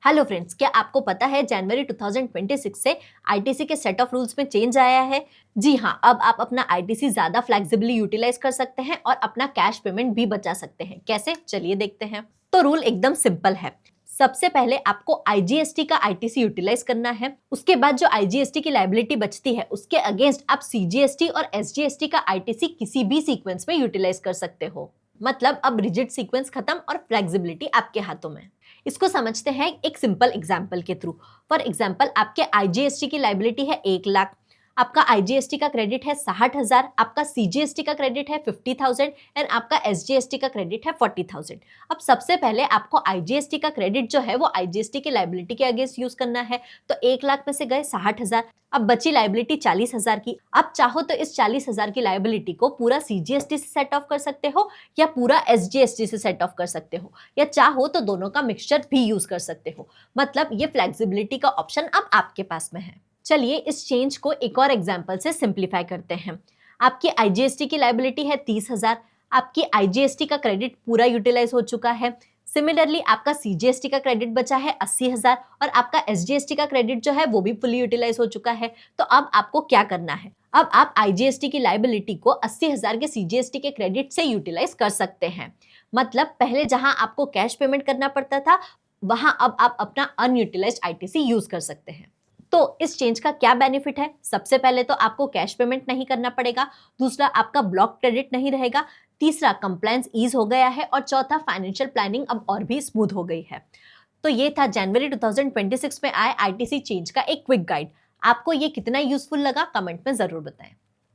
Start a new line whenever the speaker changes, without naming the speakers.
Hello friends, क्या आपको पता है जनवरी 2026 से आईटीसी के सेट ऑफ रूल्स में चेंज आया है। जी हाँ, अब आप अपना आईटीसी ज्यादा फ्लेक्सिबली यूटिलाइज कर सकते हैं और अपना कैश पेमेंट भी बचा सकते हैं। कैसे, चलिए देखते हैं। तो रूल एकदम सिंपल है। सबसे पहले आपको आईजीएसटी का आईटीसी यूटिलाइज करना है। उसके बाद जो आईजीएसटी की लायबिलिटी बचती है उसके अगेंस्ट आप सीजीएसटी और एसजीएसटी का आईटीसी किसी भी सीक्वेंस में यूटिलाइज कर सकते हो। मतलब अब रिजिड सीक्वेंस खत्म और फ्लेक्सिबिलिटी आपके हाथों में। इसको समझते हैं एक सिंपल एग्जाम्पल के थ्रू। फॉर एग्जाम्पल, आपके आईजीएसटी की लायबिलिटी है 1 लाख, आपका आईजीएसटी का क्रेडिट है 60,000, आपका सीजीएसटी का क्रेडिट है 50,000 एंड आपका एसजीएसटी का क्रेडिट है 40,000। अब सबसे पहले आपको आईजीएसटी का क्रेडिट जो है वो आईजीएसटी की लायबिलिटी के अगेंस्ट यूज करना है। तो 1 लाख में से गए 60,000, अब बची लायबिलिटी 40,000 की। आप चाहो तो इस 40,000 की लायबिलिटी को पूरा सीजीएसटी से सेट ऑफ कर सकते हो या पूरा एसजीएसटी से सेट ऑफ कर सकते हो, या चाहो तो दोनों का मिक्सचर भी यूज कर सकते हो। मतलब ये फ्लेक्सिबिलिटी का ऑप्शन अब आपके पास में है। चलिए इस चेंज को एक और एग्जांपल से सिंप्लीफाई करते हैं। आपकी आईजीएसटी की लायबिलिटी है 30,000, आपकी आईजीएसटी का क्रेडिट पूरा यूटिलाइज हो चुका है। सिमिलरली आपका सीजीएसटी का क्रेडिट बचा है 80,000 और आपका एसजीएसटी का क्रेडिट जो है वो भी फुली यूटिलाइज हो चुका है। तो अब आपको क्या करना है? अब आप आईजीएसटी की लायबिलिटी को 80,000 के सीजीएसटी के क्रेडिट से यूटिलाइज कर सकते हैं। मतलब पहले जहां आपको कैश पेमेंट करना पड़ता था, वहां अब आप अपना अनयूटिलाइज्ड आईटीसी यूज कर सकते हैं। तो इस चेंज का क्या बेनिफिट है? सबसे पहले तो आपको कैश पेमेंट नहीं करना पड़ेगा, दूसरा आपका ब्लॉक क्रेडिट नहीं रहेगा, तीसरा कंप्लायंस ईज हो गया है और चौथा फाइनेंशियल प्लानिंग अब और भी स्मूथ हो गई है। तो ये था जनवरी 2026 में आए आईटीसी चेंज का एक क्विक गाइड। आपको ये कितना यूजफुल लगा, कमेंट में जरूर बताएं।